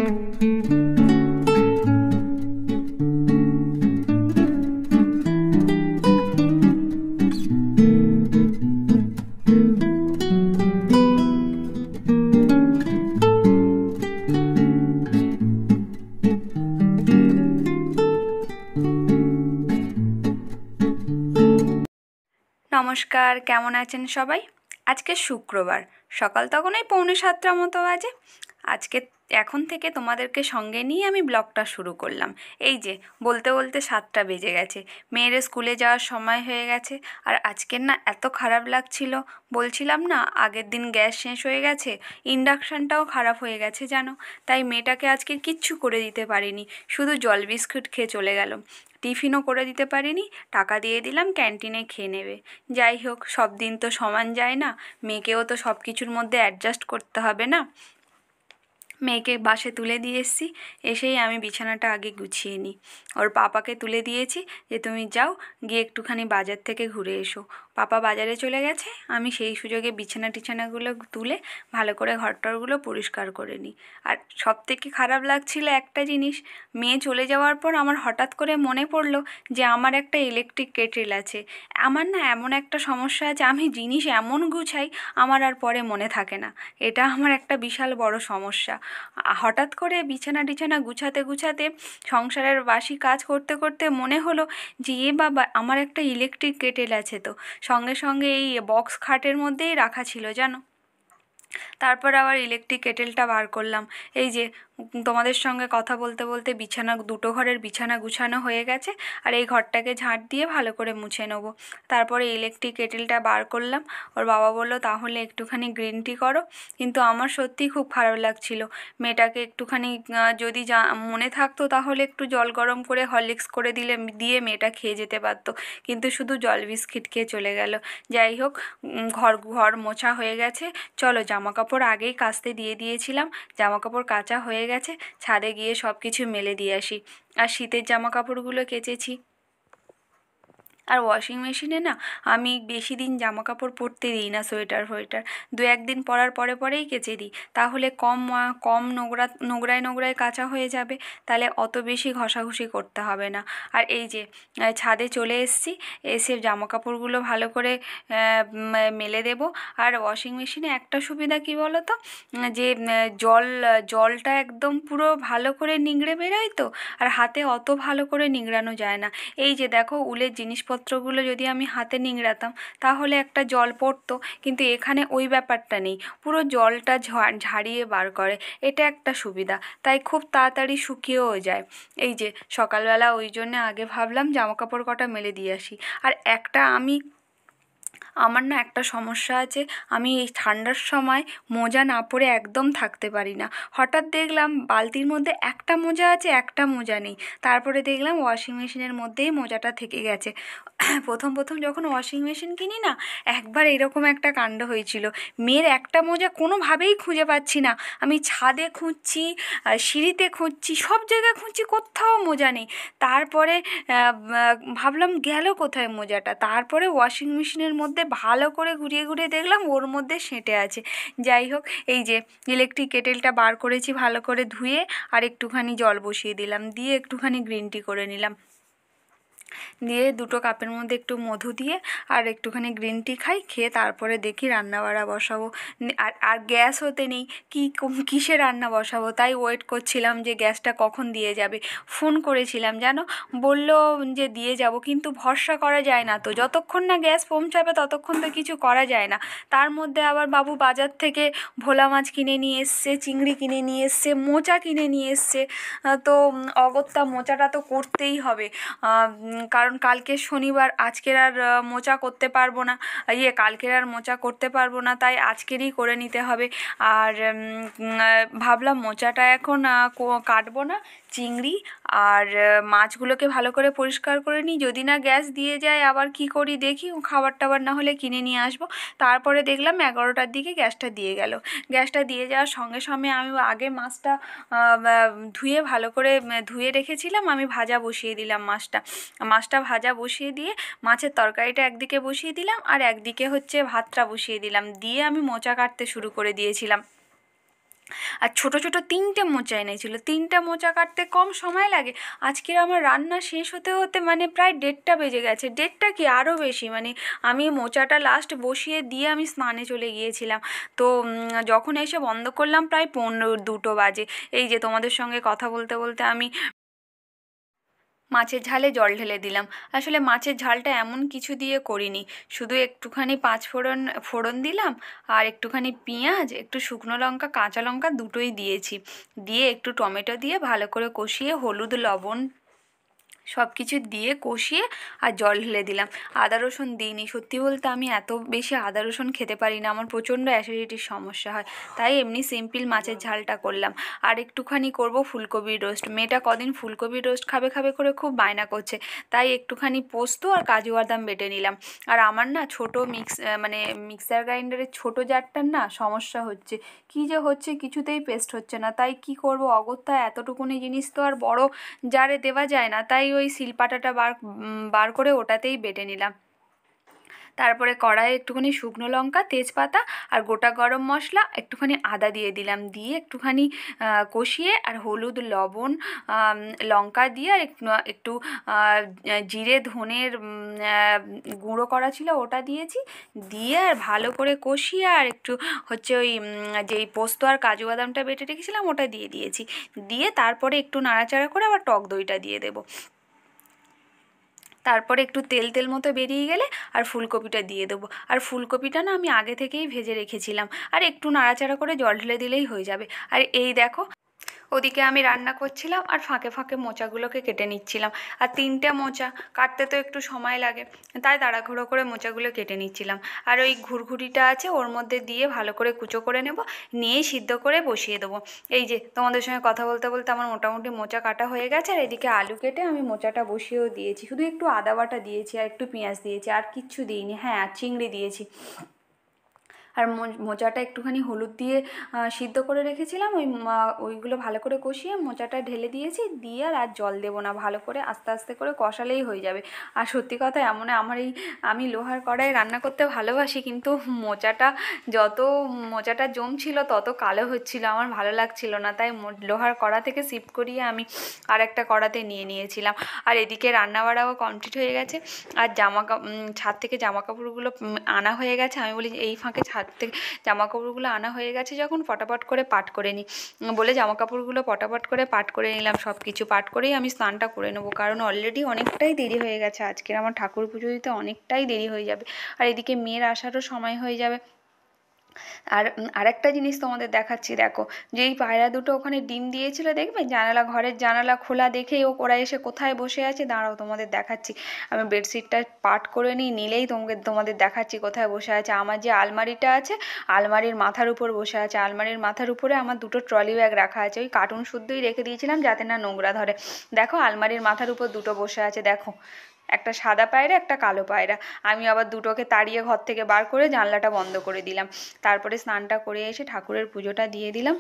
নমস্কার, কেমন আছেন সবাই? আজকে শুক্রবার, সকাল তখন এই 6:45 মতো বাজে। আজকে এখন থেকে তোমাদেরকে সঙ্গে নিয়ে আমি ব্লগটা শুরু করলাম। এই যে বলতে বলতে 7টা বেজে গেছে, মেয়ের স্কুলে যাওয়ার সময় হয়ে গেছে। আর আজকের না এত খারাপ লাগছিল, বলছিলাম না আগের দিন গ্যাস শেষ হয়ে গেছে, ইন্ডাকশানটাও খারাপ হয়ে গেছে জানো। তাই মেয়েটাকে আজকে কিচ্ছু করে দিতে পারিনি, শুধু জল বিস্কুট খেয়ে চলে গেল। টিফিনও করে দিতে পারিনি, টাকা দিয়ে দিলাম ক্যান্টিনে খেয়ে নেবে। যাই হোক, সব দিন তো সমান যায় না, মেয়েকেও তো সব কিছুর মধ্যে অ্যাডজাস্ট করতে হবে না। মেয়েকে বাসে তুলে দিয়ে এসেছি, এসেই আমি বিছানাটা আগে গুছিয়ে নিই। ওর পাপাকে তুলে দিয়েছি যে তুমি যাও গিয়ে একটুখানি বাজার থেকে ঘুরে এসো। পাপা বাজারে চলে গেছে, আমি সেই সুযোগে টিছানাগুলো তুলে ভালো করে ঘরটরগুলো পরিষ্কার করে নিই। আর সবথেকে খারাপ লাগছিল একটা জিনিস, মেয়ে চলে যাওয়ার পর আমার হঠাৎ করে মনে পড়লো যে আমার একটা ইলেকট্রিক কেটেল আছে। আমার না এমন একটা সমস্যা আছে, আমি জিনিস এমন গুছাই আমার আর পরে মনে থাকে না। এটা আমার একটা বিশাল বড় সমস্যা। হঠাৎ করে বিছানা গুছাতে গুছাতে সংসারের বাসি কাজ করতে করতে মনে হলো যে এ বাবা, আমার একটা ইলেকট্রিক কেটেল আছে। তো সঙ্গে সঙ্গে এই বক্স খাটের মধ্যেই রাখা ছিল জানো। তারপর আবার ইলেকট্রিক কেটেলটা বার করলাম। এই যে তোমাদের সঙ্গে কথা বলতে বলতে দুটো ঘরের বিছানা গুছানো হয়ে গেছে, আর এই ঘরটাকে ঝাঁট দিয়ে ভালো করে মুছে নেবো। তারপরে ইলেকট্রিক কেটেলটা বার করলাম। ওর বাবা বললো তাহলে একটুখানি গ্রিন টি করো, কিন্তু আমার সত্যিই খুব খারাপ লাগছিল। মেয়েটাকে একটুখানি যদি মনে থাকতো তাহলে একটু জল গরম করে হরলিক্স করে দিয়ে মেয়েটা খেয়ে যেতে পারতো, কিন্তু শুধু জল বিস্কিট খেয়ে চলে গেল। যাই হোক, ঘর মোছা হয়ে গেছে। চলো, জামা কাপড় আগেই কাচতে দিয়ে দিয়েছিলাম, জামা কাপড় কাচা হয়ে গেছে, ছাদে গিয়ে সব কিছু মেলে দিয়ে আসি। আর শীতের জামা কাপড়গুলো কেচেছি। আর ওয়াশিং মেশিনে না আমি বেশি দিন জামা কাপড় পরতে দিই না, সোয়েটার ফোয়েটার 2-1 দিন পরার পরেই কেচে দিই, তাহলে কম নোংরায় কাচা হয়ে যাবে, তাহলে অত বেশি ঘষাঘষি করতে হবে না। আর এই যে ছাদে চলে এসেছি, এসে জামা কাপড়গুলো ভালো করে মেলে দেব। আর ওয়াশিং মেশিনে একটা সুবিধা কী বলো তো, যে জলটা একদম পুরো ভালো করে নিংড়ে বেরোয় তো, আর হাতে অত ভালো করে নিংড়ানো যায় না। এই যে দেখো, উলের জিনিসপত্রগুলো যদি আমি হাতে নিংড়াতাম তাহলে একটা জল পড়তো, কিন্তু এখানে ওই ব্যাপারটা নেই, পুরো জলটা ঝাড়িয়ে বার করে, এটা একটা সুবিধা। তাই খুব তাড়াতাড়ি শুকিয়েও যায়। এই যে সকালবেলা ওই জন্যে আগে ভাবলাম জামা কাপড় কটা মেলে দিয়ে আসি। আর আমার না একটা সমস্যা আছে, আমি এই ঠান্ডার সময় মোজা না পরে একদম থাকতে পারি না। হঠাৎ দেখলাম বালতির মধ্যে একটা মোজা আছে, একটা মোজা নেই। তারপরে দেখলাম ওয়াশিং মেশিনের মধ্যেই মোজাটা থেকে গেছে। প্রথম যখন ওয়াশিং মেশিন কিনি না, একবার এরকম একটা কাণ্ড হয়েছিল। মেয়ের একটা মোজা কোনোভাবেই খুঁজে পাচ্ছি না, আমি ছাদে খুঁজছি, সিঁড়িতে খুঁজছি, সব জায়গায় খুঁজছি, কোথাও মোজা নেই। তারপরে ভাবলাম গেল কোথায় মোজাটা, তারপরে ওয়াশিং মেশিনের মধ্যে ভালো করে ঘুরিয়ে দেখলাম ওর মধ্যে সেঁটে আছে। যাই হোক, এই যে ইলেকট্রিক কেটেলটা বার করেছি, ভালো করে ধুয়ে আর একটুখানি জল বসিয়ে দিলাম, দিয়ে একটুখানি গ্রিন টি করে নিলাম, দিয়ে 2টো কাপের মধ্যে একটু মধু দিয়ে আর একটুখানি গ্রিন টি খাই, খেয়ে তারপরে দেখি রান্না বাড়া বসাবো। আর গ্যাস হতে নেই, কিসে রান্না বসাবো, তাই ওয়েট করছিলাম যে গ্যাসটা কখন দিয়ে যাবে। ফোন করেছিলাম জানো, বলল যে দিয়ে যাব, কিন্তু ভরসা করা যায় না তো, যতক্ষণ না গ্যাস পৌঁছাবে ততক্ষণ তো কিছু করা যায় না। তার মধ্যে আবার বাবু বাজার থেকে ভোলা মাছ কিনে নিয়ে এসছে, চিংড়ি কিনে নিয়ে এসছে, মোচা কিনে নিয়ে এসছে। তো অগত্যা মোচাটা তো করতেই হবে, কারণ কালকে শনিবার, আজকের আর মোচা করতে পারবো না, কালকের আর মোচা করতে পারবো না, তাই আজকেরই করে নিতে হবে। আর ভাবলাম মোচাটা এখন কাটবো না, চিংড়ি আর মাছগুলোকে ভালো করে পরিষ্কার করে নিই, যদি না গ্যাস দিয়ে যায় আবার কি করি দেখি, খাবার টাবার না হলে কিনে নিয়ে আসবো। তারপরে দেখলাম 11টার দিকে গ্যাসটা দিয়ে গেল। গ্যাসটা দিয়ে যাওয়ার সঙ্গে সঙ্গে আমি আগে মাছটা ধুয়ে ভালো করে ধুয়ে রেখেছিলাম, আমি ভাজা বসিয়ে দিলাম। মাছটা ভাজা বসিয়ে দিয়ে মাছের তরকারিটা একদিকে বসিয়ে দিলাম, আর একদিকে হচ্ছে ভাতটা বসিয়ে দিলাম, দিয়ে আমি মোচা কাটতে শুরু করে দিয়েছিলাম। আর ছোট ছোট 3টে মোচা এনেছিল। 3টা মোচা কাটতে কম সময় লাগে। আজকের আমার রান্না শেষ হতে হতে মানে প্রায় 1:30টা বেজে গেছে। 1:30টা কি আরও বেশি, মানে আমি মোচাটা লাস্ট বসিয়ে দিয়ে আমি স্নানে চলে গিয়েছিলাম। তো যখন এসে বন্ধ করলাম প্রায় 1:45 বাজে। এই যে তোমাদের সঙ্গে কথা বলতে বলতে আমি মাছের ঝালে জল ঢেলে দিলাম। আসলে মাছের ঝালটা এমন কিছু দিয়ে করিনি, শুধু একটুখানি পাঁচফোড়ন ফোড়ন দিলাম, আর একটুখানি পেঁয়াজ, একটু শুকনো লঙ্কা, কাঁচা লঙ্কা দুটোই দিয়েছি, দিয়ে একটু টমেটো দিয়ে ভালো করে কষিয়ে হলুদ লবণ সব কিছু দিয়ে কষিয়ে আর জল ঢেলে দিলাম। আদা রসুন দিইনি, সত্যি বলতে আমি এত বেশি আদা রসুন খেতে পারি না, আমার প্রচণ্ড অ্যাসিডিটির সমস্যা হয়, তাই এমনি সিম্পল মাছের ঝালটা করলাম। আর একটুখানি করব ফুলকপির রোস্ট। মেয়েটা কদিন ফুলকপির রোস্ট খাবে খাবে করে খুব বায়না করছে, তাই একটুখানি পোস্ত আর কাজু বাদাম বেটে নিলাম। আর আমার না ছোটো মানে মিক্সার গ্রাইন্ডারের ছোটো জারটার না সমস্যা হচ্ছে, কী যে হচ্ছে কিছুতেই পেস্ট হচ্ছে না, তাই কি করব অগত্যা এতটুকুনি জিনিস তো আর বড় জারে দেওয়া যায় না, তাই ওই শিলপাটাটা বার করে ওটাতেই বেটে নিলাম। তারপরে কড়াইয়ে একটুখানি শুকনো লঙ্কা, তেজপাতা আর গোটা গরম মশলা, একটুখানি আদা দিয়ে দিলাম, দিয়ে একটুখানি কষিয়ে আর হলুদ লবণ লঙ্কা দিয়ে আর একটু জিরে ধনের গুঁড়ো করা ছিল ওটা দিয়েছি, দিয়ে আর ভালো করে কষিয়ে আর একটু হচ্ছে ওই যেই পোস্ত আর কাজু বাদামটা বেটে রেখেছিলাম ওটা দিয়ে দিয়েছি, দিয়ে তারপরে একটু নাড়াচাড়া করে আবার টক দইটা দিয়ে দেবো। তারপরে একটু তেল তেল মতো বেরিয়ে গেলে আর ফুলকপিটা দিয়ে দেবো। আর ফুলকপিটা না আমি আগে থেকেই ভেজে রেখেছিলাম, আর একটু নাড়াচাড়া করে জল ঢেলে দিলেই হয়ে যাবে। আর এই দেখো, ওদিকে আমি রান্না করছিলাম আর ফাঁকে ফাঁকে মোচাগুলোকে কেটে নিচ্ছিলাম। আর 3টে মোচা কাটতে তো একটু সময় লাগে, তাই তাড়াহুড়ো করে মোচাগুলো কেটে নিচ্ছিলাম। আর ওই ঘুরঘুরিটা আছে ওর মধ্যে দিয়ে ভালো করে কুচো করে নেব, নিয়েই সিদ্ধ করে বসিয়ে দেবো। এই যে তোমাদের সঙ্গে কথা বলতে বলতে আমার মোটামুটি মোচা কাটা হয়ে গেছে, আর এদিকে আলু কেটে আমি মোচাটা বসিয়েও দিয়েছি, শুধু একটু আদা বাটা দিয়েছি আর একটু পেঁয়াজ দিয়েছি, আর কিচ্ছু দিইনি। হ্যাঁ, আর চিংড়ি দিয়েছি। আর মোচাটা একটুখানি হলুদ দিয়ে সিদ্ধ করে রেখেছিলাম, ওইগুলো ভালো করে কষিয়ে মোচাটা ঢেলে দিয়েছি, দিয়ে আর জল দেবো না, ভালো করে আস্তে আস্তে করে কষালেই হয়ে যাবে। আর সত্যি কথা এমন আমার আমি লোহার কড়াইয়ে রান্না করতে ভালোবাসি, কিন্তু যত মোচাটা জমছিল তত কালো হচ্ছিল, আমার ভালো লাগছিল না, তাই লোহার কড়া থেকে শিফট করিয়ে আমি আর একটা কড়াতে নিয়ে নিয়েছিলাম। আর এদিকে রান্না বাড়াও কমপ্লিট হয়ে গেছে, আর ছাদ থেকে জামা কাপড়গুলো আনা হয়ে গেছে। আমি বলি এই ফাঁকে ছাদ থেকে জামা কাপড়গুলো আনা হয়ে গেছে যখন, ফটাফট করে পাট করে নিই বলে জামা কাপড়গুলো ফটাফট করে পাট করে নিলাম। সব কিছু পাট করেই আমি স্নানটা করে নেবো, কারণ অলরেডি অনেকটাই দেরি হয়ে গেছে, আজকের আমার ঠাকুর পুজো দিতে অনেকটাই দেরি হয়ে যাবে, আর এদিকে মেয়ের আসারও সময় হয়ে যাবে। আর আরেকটা জিনিস তোমাদের দেখাচ্ছি, দেখো, যেই পায়রা দুটো ওখানে ডিম দিয়েছিল দেখবে, ঘরের জানালা খোলা দেখেই ওরা এসে কোথায় বসে আছে, দাঁড়াও তোমাদের দেখাচ্ছি। আমি বেডশিটটা পাট করে নিলেই তোমাদের দেখাচ্ছি কোথায় বসে আছে। আমার যে আলমারিটা আছে, আলমারির মাথার উপর বসে আছে, আলমারির মাথার উপরে আমার দুটো ট্রলি ব্যাগ রাখা আছে, ওই কার্টুন শুদ্ধই রেখে দিয়েছিলাম যাতে না নোংরা ধরে। দেখো আলমারির মাথার উপর দুটো বসে আছে, দেখো, একটা সাদা পায়রা, একটা কালো পায়রা। আমি আবার দুটোকে তাড়িয়ে ঘর থেকে বার করে জানলাটা বন্ধ করে দিলাম। তারপরে স্নানটা করে এসে ঠাকুরের পুজোটা দিয়ে দিলাম।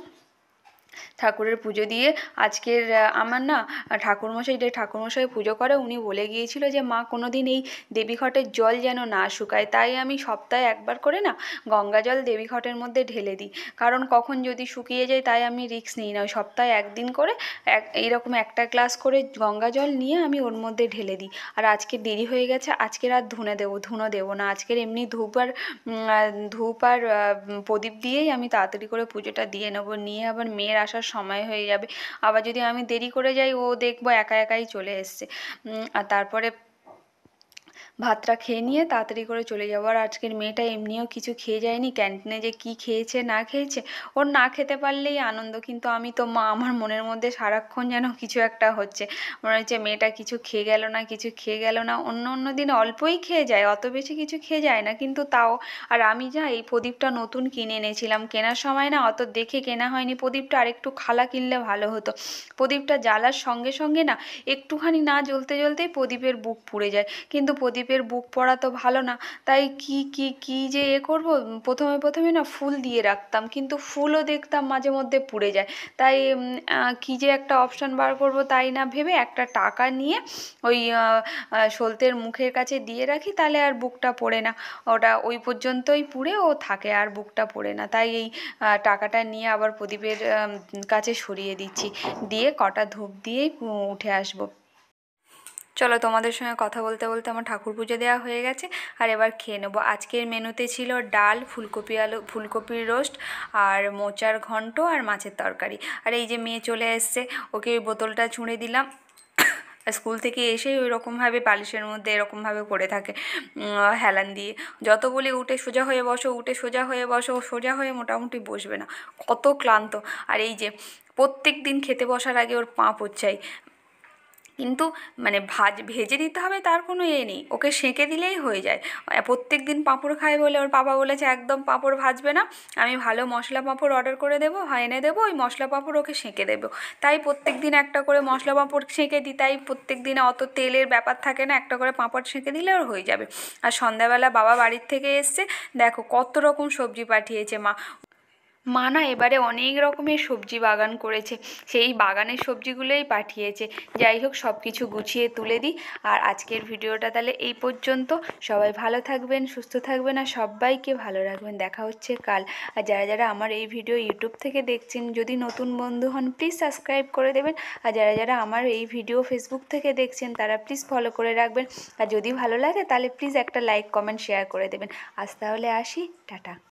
ঠাকুরের পুজো দিয়ে আজকের আমার না ঠাকুরমশাই পুজো করে, উনি বলে গিয়েছিল যে মা কোনো দিন এই দেবীঘটের জল যেন না শুকায়, তাই আমি সপ্তাহে একবার করে না গঙ্গা জল দেবীঘটের মধ্যে ঢেলে দিই, কারণ কখন যদি শুকিয়ে যায়, তাই আমি রিস্ক নিই না। সপ্তাহে একদিন করে এইরকম একটা গ্লাস করে গঙ্গা জল নিয়ে আমি ওর মধ্যে ঢেলে দিই। আর আজকে দেরি হয়ে গেছে, আজকের আর ধুনো দেবো না, আজকের এমনি ধূপ আর প্রদীপ দিয়েই আমি তাড়াতাড়ি করে পুজোটা দিয়ে নেবো, নিয়ে আবার মেয়ের আসার সময় হয়ে যাবে। আবার যদি আমি দেরি করে যাই, ও দেখবো একা একাই চলে এসছে। আর তারপরে ভাতটা খেয়ে নিয়ে তাড়াতাড়ি করে চলে যাবো। আর আজকের মেয়েটা এমনিও কিছু খেয়ে যায়নি, ক্যান্টিনে যে কী খেয়েছে না খেয়েছে, ওর না খেতে পারলেই আনন্দ, কিন্তু আমি তো মা, আমার মনের মধ্যে সারাক্ষণ যেন কিছু একটা হচ্ছে, মনে হচ্ছে মেয়েটা কিছু খেয়ে গেল না, কিছু খেয়ে গেল না। অন্য দিন অল্পই খেয়ে যায়, অত বেশি কিছু খেয়ে যায় না, কিন্তু তাও। আর আমি এই প্রদীপটা নতুন কিনে এনেছিলাম, কেনার সময় না অত দেখে কেনা হয়নি প্রদীপটা, আর একটু খালা কিনলে ভালো হতো। প্রদীপটা জ্বালার সঙ্গে সঙ্গে না একটুখানি না জ্বলতে জ্বলতেই প্রদীপের বুক পুড়ে যায়, কিন্তু প্রদীপ প্রদীপের বুক পড়া তো ভালো না, তাই কি যে করব, প্রথমে না ফুল দিয়ে রাখতাম, কিন্তু ফুলও দেখতাম মাঝে মধ্যে পুড়ে যায়। তাই কি যে একটা অপশান বার করব তাই না ভেবে একটা টাকা নিয়ে ওই সলতের মুখের কাছে দিয়ে রাখি, তাহলে আর বুকটা পড়ে না, ওটা ওই পর্যন্তই পুড়ে ও থাকে, আর বুকটা পড়ে না। তাই এই টাকাটা নিয়ে আবার প্রদীপের কাছে সরিয়ে দিচ্ছি, দিয়ে কটা ধূপ দিয়েই উঠে আসবো। চলো, তোমাদের সঙ্গে কথা বলতে বলতে আমার ঠাকুর পুজো দেওয়া হয়ে গেছে, আর এবার খেয়ে নেবো। আজকের মেনুতে ছিল ডাল, ফুলকপির রোস্ট, আর মোচার ঘন্ট, আর মাছের তরকারি। আর এই যে মেয়ে চলে এসছে, ওকে ওই বোতলটা ছুঁড়ে দিলাম। স্কুল থেকে এসেই ওই রকমভাবে বালিশের মধ্যে এরকমভাবে পড়ে থাকে হেলান দিয়ে। যত বলি উঠে সোজা হয়ে বসো, উঠে সোজা হয়ে বসো, সোজা হয়ে মোটামুটি বসবে না, কত ক্লান্ত। আর এই যে প্রত্যেক দিন খেতে বসার আগে ওর পাঁপড় চাই, কিন্তু মানে ভেজে দিতে হবে তার কোনো নেই, ওকে সেঁকে দিলেই হয়ে যায়। প্রত্যেক দিন পাঁপড় খায় বলে ওর বাবা বলেছে একদম পাঁপড় ভাজবে না, আমি ভালো মশলা পাঁপড় অর্ডার করে দেবো, এনে দেবো, ওই মশলা পাঁপড় ওকে সেঁকে দেবো। তাই প্রত্যেক দিন একটা করে মশলা পাঁপড় সেঁকে দিই, তাই প্রত্যেক দিনে অত তেলের ব্যাপার থাকে না, একটা করে পাঁপড় সেঁকে দিলে ওর হয়ে যাবে। আর সন্ধ্যাবেলা বাবা বাড়ির থেকে এসছে, দেখো কত রকম সবজি পাঠিয়েছে মা না এবারে অনেক রকমের সবজি বাগান করেছে, সেই বাগানের সবজিগুলোই পাঠিয়েছে। যাই হোক, সব কিছু গুছিয়ে তুলে দিই। আর আজকের ভিডিওটা তাহলে এই পর্যন্ত। সবাই ভালো থাকবেন, সুস্থ থাকবেন, আর সবাইকে ভালো রাখবেন। দেখা হচ্ছে কাল। আর যারা যারা আমার এই ভিডিও ইউটিউব থেকে দেখছেন, যদি নতুন বন্ধু হন প্লিজ সাবস্ক্রাইব করে দেবেন। আর যারা যারা আমার এই ভিডিও ফেসবুক থেকে দেখছেন তারা প্লিজ ফলো করে রাখবেন। আর যদি ভালো লাগে তাহলে প্লিজ একটা লাইক, কমেন্ট, শেয়ার করে দেবেন। আজ তাহলে আসি, টাটা।